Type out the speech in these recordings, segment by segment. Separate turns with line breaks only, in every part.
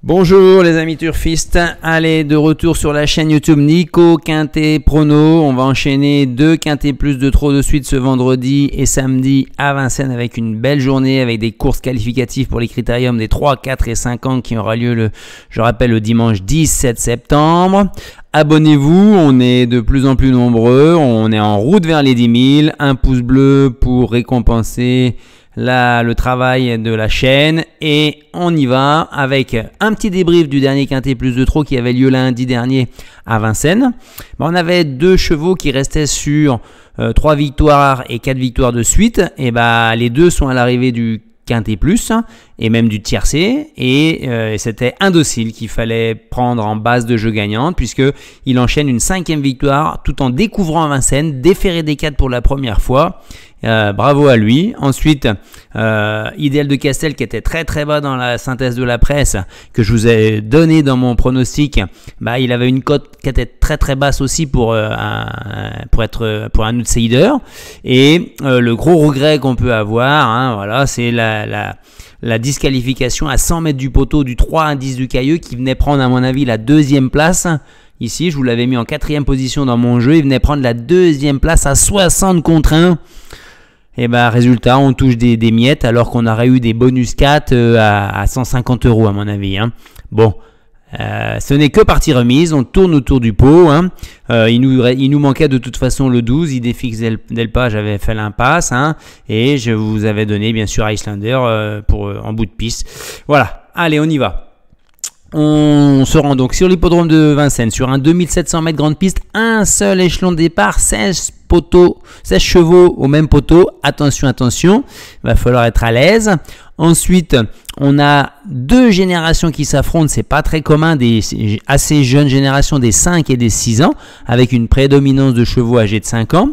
Bonjour les amis turfistes, allez de retour sur la chaîne YouTube Nico Quintet Prono. On va enchaîner 2 Quintet plus de trop de suite ce vendredi et samedi à Vincennes avec une belle journée avec des courses qualificatives pour les critériums des 3, 4 et 5 ans qui aura lieu je rappelle, le dimanche 17 septembre. Abonnez-vous, on est de plus en plus nombreux, on est en route vers les 10 000, un pouce bleu pour récompenser le travail de la chaîne et on y va avec un petit débrief du dernier Quintet plus de trop qui avait lieu lundi dernier à Vincennes. On avait 2 chevaux qui restaient sur 3 victoires et 4 victoires de suite et les deux sont à l'arrivée du Quintet plus et même du tiercé et c'était indocile qu'il fallait prendre en base de jeu gagnante puisque il enchaîne une 5e victoire tout en découvrant à Vincennes, déféré des 4 pour la première fois. Bravo à lui. Ensuite, Idéal de Castel qui était très très bas dans la synthèse de la presse que je vous ai donné dans mon pronostic. Il avait une cote qui était très très basse aussi pour un outsider. Et le gros regret qu'on peut avoir, voilà, c'est la disqualification à 100 mètres du poteau du 3 indice du Cailleux qui venait prendre à mon avis la 2e place. Ici, je vous l'avais mis en 4e position dans mon jeu. Il venait prendre la 2e place à 60 contre 1. Et résultat, on touche des miettes alors qu'on aurait eu des bonus 4 à 150 € à mon avis. Bon, ce n'est que partie remise. On tourne autour du pot. Il nous manquait de toute façon le 12. Idéfix Delpa, j'avais fait l'impasse. Et je vous avais donné bien sûr Icelander en bout de piste. Voilà, allez, on y va. On se rend donc sur l'hippodrome de Vincennes, sur un 2700 mètres grande piste, un seul échelon de départ, 16 chevaux au même poteau. Attention, attention, il va falloir être à l'aise. Ensuite, on a 2 générations qui s'affrontent, c'est pas très commun, des assez jeunes générations des 5 et des 6 ans, avec une prédominance de chevaux âgés de 5 ans.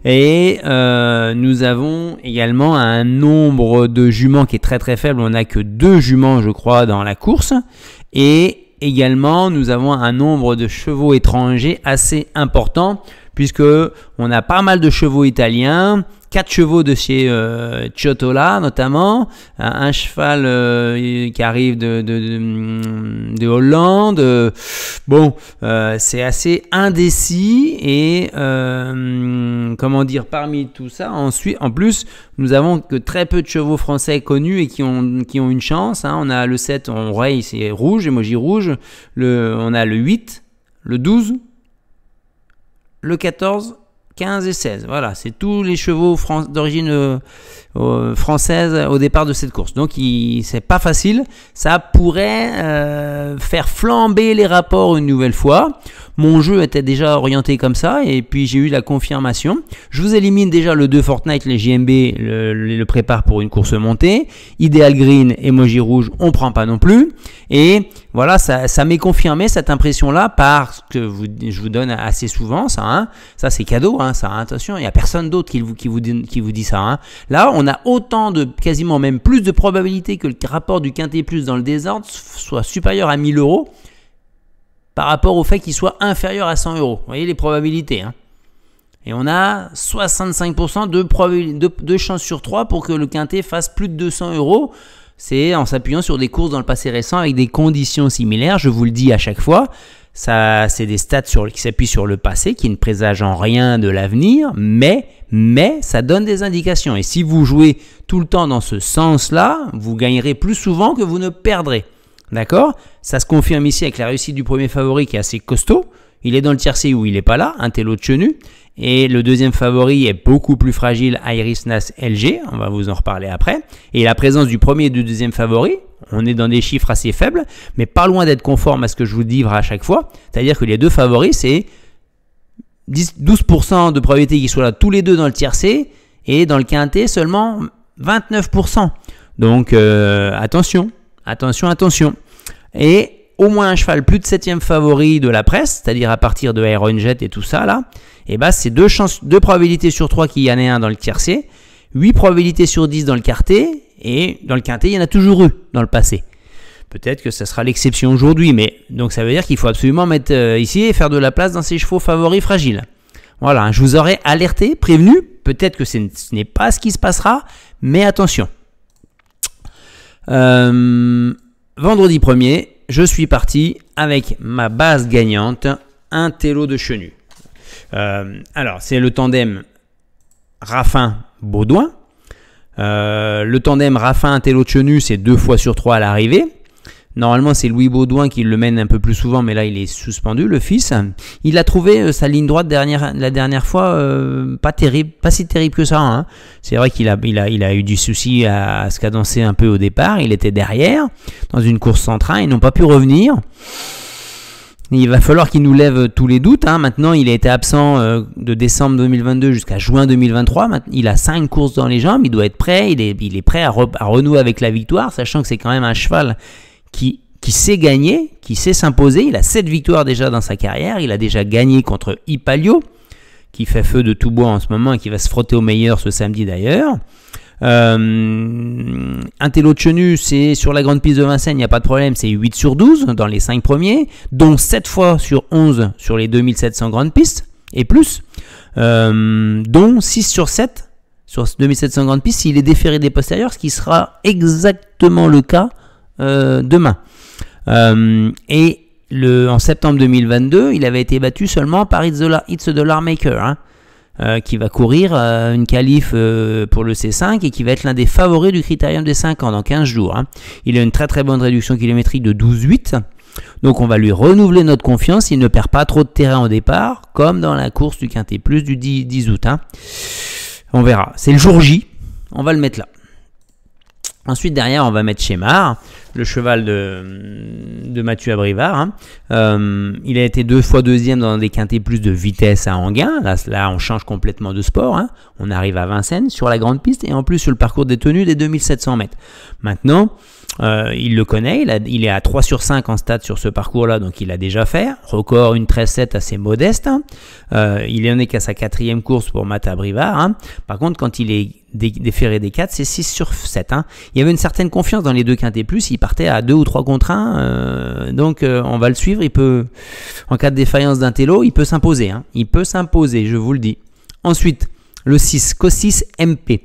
Et nous avons également un nombre de juments qui est très très faible, on n'a que 2 juments je crois dans la course. Et également, nous avons un nombre de chevaux étrangers assez important puisque on a pas mal de chevaux italiens, 4 chevaux de chez Ciotola notamment, un cheval qui arrive de Hollande. C'est assez indécis et comment dire, parmi tout ça, ensuite, en plus, nous avons que très peu de chevaux français connus et qui ont une chance. On a le 7, on raye, c'est rouge, emoji rouge. On a le 8, le 12, le 14, 15 et 16. Voilà, c'est tous les chevaux d'origine française au départ de cette course. Donc, c'est pas facile. Ça pourrait faire flamber les rapports une nouvelle fois. Mon jeu était déjà orienté comme ça et puis j'ai eu la confirmation. Je vous élimine déjà le 2 Fortnite, les JMB le prépare pour une course montée. Idéal Green, emoji rouge, on prend pas non plus. Et voilà, ça m'est confirmé cette impression-là parce que je vous donne assez souvent ça. Ça c'est cadeau, ça. Attention, il n'y a personne d'autre qui vous dit ça. Là, on a autant quasiment même plus de probabilité que le rapport du Quintet plus dans le désordre soit supérieur à 1000 € par rapport au fait qu'il soit inférieur à 100 €. Vous voyez les probabilités. Et on a 65% de chances sur 3 pour que le Quintet fasse plus de 200 €. C'est en s'appuyant sur des courses dans le passé récent avec des conditions similaires. Je vous le dis à chaque fois. Ça, c'est des stats qui s'appuient sur le passé, qui ne présagent en rien de l'avenir, mais ça donne des indications. Et si vous jouez tout le temps dans ce sens-là, vous gagnerez plus souvent que vous ne perdrez. D'accord? Ça se confirme ici avec la réussite du premier favori qui est assez costaud. Il est dans le tiercé où il n'est pas là, un télo de chenu. Et le deuxième favori est beaucoup plus fragile, Iris Nas LG. On va vous en reparler après. Et la présence du premier et du deuxième favori, on est dans des chiffres assez faibles, mais pas loin d'être conforme à ce que je vous livre à chaque fois. C'est-à-dire que les 2 favoris, c'est 12% de probabilité qu'ils soient là tous les 2 dans le tiercé. Et dans le quintet, seulement 29%. Donc, attention. Et au moins un cheval plus de 7e favori de la presse, c'est-à-dire à partir de Iron Jet et tout ça là, c'est 2 probabilités sur 3 qu'il y en ait un dans le tiercé, 8 probabilités sur 10 dans le quartet, et dans le quintet, il y en a toujours eu dans le passé. Peut-être que ça sera l'exception aujourd'hui, mais donc ça veut dire qu'il faut absolument mettre ici et faire de la place dans ces chevaux favoris fragiles. Voilà, je vous aurais alerté, prévenu, peut-être que ce n'est pas ce qui se passera, mais attention. Vendredi 1er, je suis parti avec ma base gagnante, un télo de Chenu. Alors, c'est le tandem Raffin-Baudouin. Le tandem Raffin-Télo de Chenu, c'est 2 fois sur 3 à l'arrivée. Normalement, c'est Louis Baudouin qui le mène un peu plus souvent, mais là, il est suspendu, le fils. Il a trouvé sa ligne droite la dernière fois pas terrible, pas si terrible que ça. Hein. C'est vrai qu'il a eu du souci à se cadencer un peu au départ. Il était derrière, dans une course sans train. Ils n'ont pas pu revenir. Il va falloir qu'il nous lève tous les doutes. Hein. Maintenant, il a été absent de décembre 2022 jusqu'à juin 2023. Maintenant, il a 5 courses dans les jambes. Il doit être prêt. Il est prêt à renouer avec la victoire, sachant que c'est quand même un cheval qui sait gagner, qui sait s'imposer. Il a 7 victoires déjà dans sa carrière. Il a déjà gagné contre Ipalio, qui fait feu de tout bois en ce moment et qui va se frotter au meilleur ce samedi d'ailleurs. Un télo de Chenu, c'est sur la grande piste de Vincennes, il n'y a pas de problème, c'est 8 sur 12 dans les 5 premiers, dont 7 fois sur 11 sur les 2700 grandes pistes et plus, dont 6 sur 7 sur 2700 grandes pistes s'il est déféré des postérieurs, ce qui sera exactement le cas demain. Et en septembre 2022, il avait été battu seulement par It's the Dollar Maker, hein, qui va courir une qualif pour le C5 et qui va être l'un des favoris du critérium des 5 ans dans 15 jours. Hein. Il a une très très bonne réduction kilométrique de 12,8. Donc on va lui renouveler notre confiance. Il ne perd pas trop de terrain au départ, comme dans la course du Quintet Plus du 10 août. Hein. On verra. C'est le jour J. On va le mettre là. Ensuite, derrière, on va mettre Chémar, le cheval de Mathieu Abrivard. Hein. Il a été 2 fois deuxième dans des quintets plus de vitesse à Enghien. Là, on change complètement de sport. Hein. On arrive à Vincennes sur la grande piste et en plus sur le parcours des tenues des 2700 mètres. Maintenant, il le connaît. Il est à 3 sur 5 en stade sur ce parcours-là, donc il a déjà fait. Record une 13-7 assez modeste. Hein. Il en est qu'à sa 4e course pour Mathieu Abrivard. Hein. Par contre, quand il est déféré des 4, c'est 6 sur 7. Hein. Il y avait une certaine confiance dans les 2 quintés plus, il partait à 2 ou 3 contre 1, donc on va le suivre, il peut, en cas de défaillance d'un télo, il peut s'imposer. Hein. Il peut s'imposer, je vous le dis. Ensuite, le 6, Cossis MP,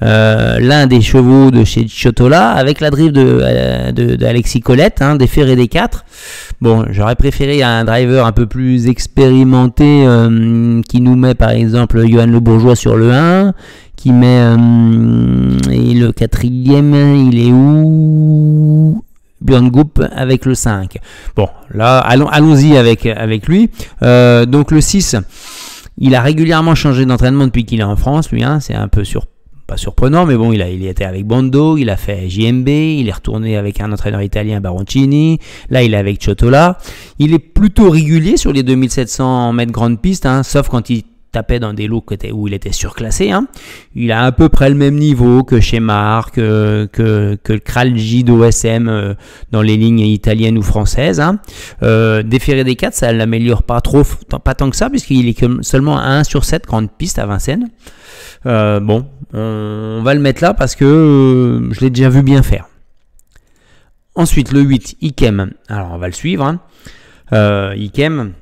l'un des chevaux de chez Ciotola, avec la drive d'Alexis Colette, hein, déféré des 4. Bon, j'aurais préféré un driver un peu plus expérimenté qui nous met par exemple Johan Le Bourgeois sur le 1, qui met et le 4e, il est où? Björn Goop avec le 5. Bon, là, allons-y avec lui. Donc le 6, il a régulièrement changé d'entraînement depuis qu'il est en France, lui. Hein, c'est un peu pas surprenant, mais bon, il était avec Bondo, il a fait JMB, il est retourné avec un entraîneur italien, Baroncini. Là, il est avec Ciotola. Il est plutôt régulier sur les 2700 mètres grande piste, hein, sauf quand il tapait dans des lots où il était surclassé. Hein. Il a à peu près le même niveau que Chémar, que le Kralji d'OSM dans les lignes italiennes ou françaises. Hein. Déféré des 4, ça ne l'améliore pas tant que ça, puisqu'il est seulement à 1 sur 7 grandes pistes à Vincennes. Bon, on va le mettre là parce que je l'ai déjà vu bien faire. Ensuite, le 8, Ikem. Alors, on va le suivre. Hein. Ikem,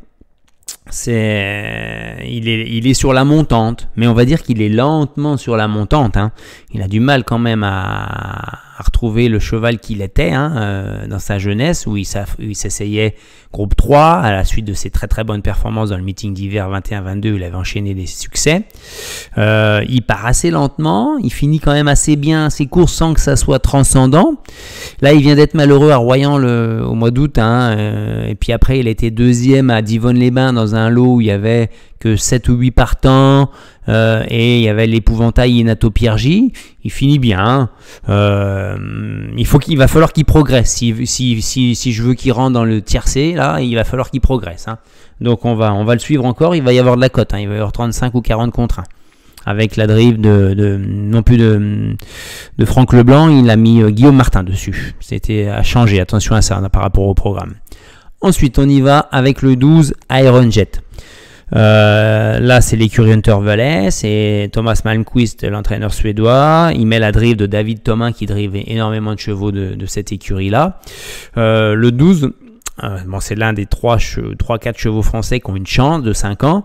il est sur la montante, mais on va dire qu'il est lentement sur la montante. Hein. Il a du mal quand même à retrouver le cheval qu'il était dans sa jeunesse, où il s'essayait groupe 3 à la suite de ses très très bonnes performances dans le meeting d'hiver 21-22, il avait enchaîné des succès. Il part assez lentement, il finit quand même assez bien ses courses sans que ça soit transcendant. Là, il vient d'être malheureux à Royan au mois d'août, et puis après il a été 2e à Divonne-les-Bains dans un lot où il y avait que 7 ou 8 partants, et il y avait l'épouvantail Inato Piergi. Il finit bien. Il va falloir qu'il progresse. Si je veux qu'il rentre dans le tiercé, là, il va falloir qu'il progresse. Hein. Donc on va le suivre encore. Il va y avoir de la cote. Hein. Il va y avoir 35 ou 40 contre 1. Avec la drive non plus de Franck Leblanc, il a mis Guillaume Martin dessus. C'était à changer. Attention à ça par rapport au programme. Ensuite, on y va avec le 12 Iron Jet. Là, c'est l'écurie Hunter Valley, c'est Thomas Malmquist, l'entraîneur suédois. Il met la drive de David Thomas qui drive énormément de chevaux de cette écurie-là. Le 12, Bon, c'est l'un des 3-4 chevaux français qui ont une chance de 5 ans.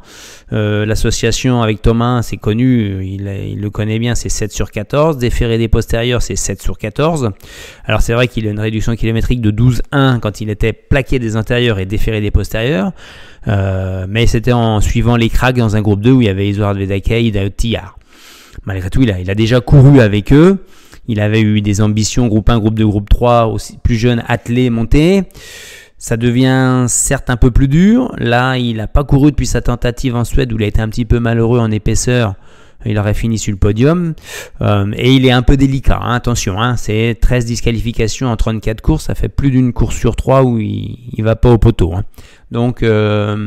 L'association avec Thomas, c'est connu, il le connaît bien, c'est 7 sur 14. Déféré des postérieurs, c'est 7 sur 14. Alors c'est vrai qu'il a une réduction kilométrique de 12,1 quand il était plaqué des antérieurs et déféré des postérieurs. Mais c'était en suivant les cracks dans un groupe 2 où il y avait Eduard Vedakay et Daoud Tillard. Malgré tout, il a déjà couru avec eux. Il avait eu des ambitions groupe 1, groupe 2, groupe 3, aussi plus jeune, attelé, monté. Ça devient certes un peu plus dur. Là, il n'a pas couru depuis sa tentative en Suède où il a été un petit peu malheureux en épaisseur. Il aurait fini sur le podium. Et il est un peu délicat. Hein, attention, hein, c'est 13 disqualifications en 34 courses. Ça fait plus d'une course sur 3 où il ne va pas au poteau. Hein. Donc,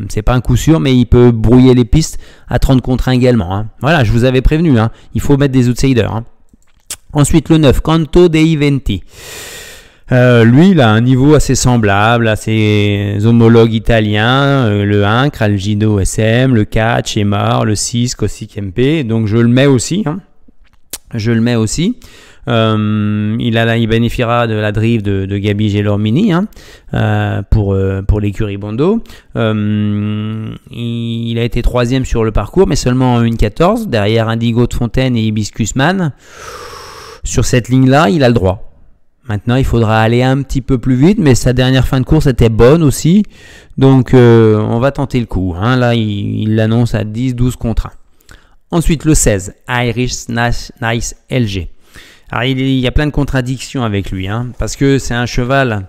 c'est pas un coup sûr, mais il peut brouiller les pistes à 30 contre 1 également. Hein. Voilà, je vous avais prévenu. Hein, il faut mettre des outsiders. Hein. Ensuite, le 9, Canto dei Venti. Lui, il a un niveau assez semblable à ses homologues italiens, le 1, Cralgido SM, le 4, Chemar, le 6, Kosik MP, donc je le mets aussi. Hein. Je le mets aussi. Il bénéficiera de la drive de Gabi Gelormini hein, pour l'écurie Bondo. Il a été 3e sur le parcours, mais seulement en 1,14, derrière Indigo de Fontaine et Hibiscus Man. Sur cette ligne-là, il a le droit. Maintenant, il faudra aller un petit peu plus vite, mais sa dernière fin de course était bonne aussi. Donc, on va tenter le coup. Hein. Là, il l'annonce à 10-12 contre 1. Ensuite, le 16, Irish Nice LG. Alors, il y a plein de contradictions avec lui, hein, parce que c'est un cheval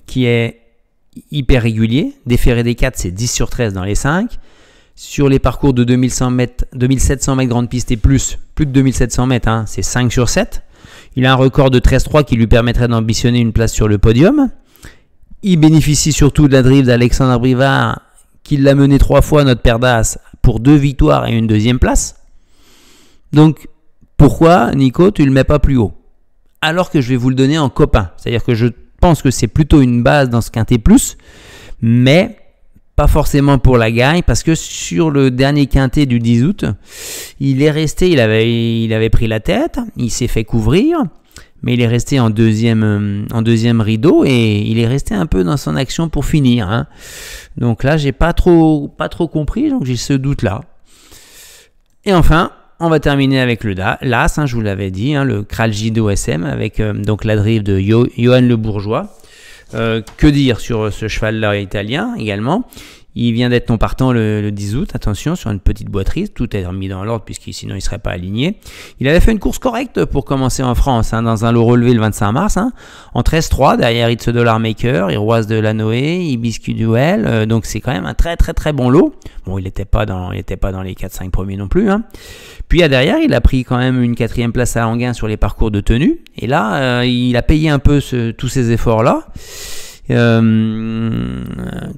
qui est hyper régulier. Déféré des 4, c'est 10 sur 13 dans les 5. Sur les parcours de 2700 mètres grande piste et plus de 2700 mètres, hein, c'est 5 sur 7. Il a un record de 13,3 qui lui permettrait d'ambitionner une place sur le podium. Il bénéficie surtout de la drive d'Alexandre Brivard, qui l'a mené 3 fois, notre père d'As, pour 2 victoires et une 2e place. Donc, pourquoi, Nico, tu ne le mets pas plus haut? Alors que je vais vous le donner en copain. C'est-à-dire que je pense que c'est plutôt une base dans ce quintet plus, mais pas forcément pour la gagne, parce que sur le dernier quintet du 10 août, il est resté, il avait pris la tête, il s'est fait couvrir, mais il est resté en deuxième rideau et il est resté un peu dans son action pour finir. Hein. Donc là, j'ai pas trop compris, donc j'ai ce doute-là. Et enfin, on va terminer avec le l'As, hein, je vous l'avais dit, hein, le Cralgido SM, avec donc la drive de Johan Le Bourgeois. Que dire sur ce cheval-là italien également? Il vient d'être non partant le 10 août, attention, sur une petite boiterie, tout est remis dans l'ordre puisque sinon il ne serait pas aligné. Il avait fait une course correcte pour commencer en France, hein, dans un lot relevé le 25 mars, hein, en 13-3, derrière It's a Dollar Maker, Iroise de Lanoé, Hibiscus Duel, donc c'est quand même un très très très bon lot. Bon, il n'était pas dans les 4-5 premiers non plus. Hein. Puis derrière, il a pris quand même une 4e place à Anguin sur les parcours de tenue, et là, il a payé un peu tous ces efforts-là.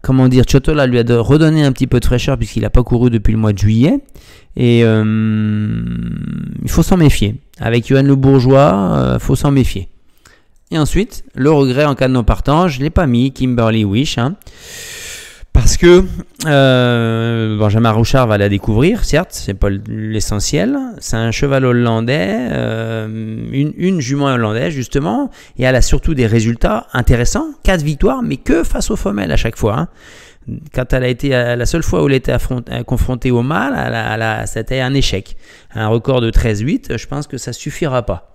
Comment dire, Ciotola lui a redonné un petit peu de fraîcheur puisqu'il n'a pas couru depuis le mois de juillet et il faut s'en méfier. Avec Johan Le Bourgeois, faut s'en méfier. Et ensuite, le regret en cas de non partant, je ne l'ai pas mis, Kimberly Wish, hein, parce que Benjamin Rouchard va la découvrir, certes, c'est pas l'essentiel. C'est un cheval hollandais, une jument hollandaise justement, et elle a surtout des résultats intéressants, 4 victoires, mais que face aux femelles à chaque fois. Hein. Quand elle a été la seule fois où elle était confrontée au mâle, c'était un échec. Un record de 13-8, je pense que ça suffira pas.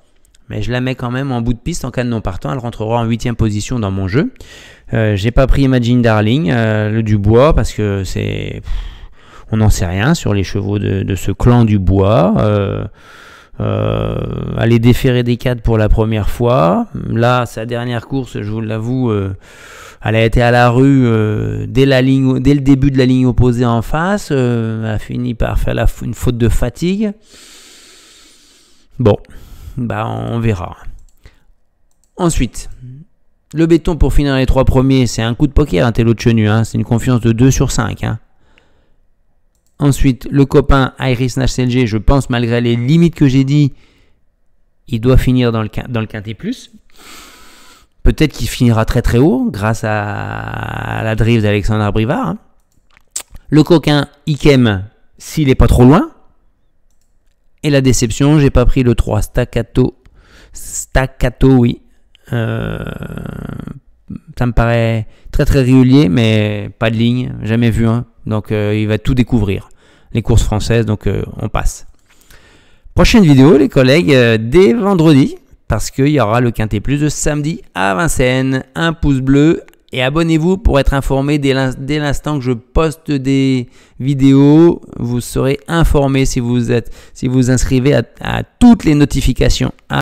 Mais je la mets quand même en bout de piste en cas de non partant. Elle rentrera en 8e position dans mon jeu. J'ai pas pris Imagine Darling, le Dubois, parce que on n'en sait rien sur les chevaux de ce clan Dubois. Aller déférer des 4 pour la première fois. Là, sa dernière course, je vous l'avoue, elle a été à la rue dès le début de la ligne opposée en face. Elle a fini par faire une faute de fatigue. Bon, on verra. Ensuite, le béton pour finir les 3 premiers, c'est un coup de poker, un télo de chenu, hein, c'est une confiance de 2 sur 5. Hein. Ensuite, le copain Irish Nash LG, je pense malgré les limites que j'ai dit, il doit finir dans le quintet plus. Peut-être qu'il finira très très haut grâce à la drive d'Alexandre Brivard. Hein. Le coquin Ikem, s'il n'est pas trop loin. Et la déception, j'ai pas pris le 3, Staccato, oui. Ça me paraît très très régulier, mais pas de ligne, jamais vu un. Donc il va tout découvrir. Les courses françaises, donc on passe. Prochaine vidéo, les collègues, dès vendredi, parce qu'il y aura le Quintet Plus de samedi à Vincennes. Un pouce bleu et abonnez-vous pour être informé dès l'instant que je poste des vidéos. Vous serez informé si vous inscrivez à toutes les notifications.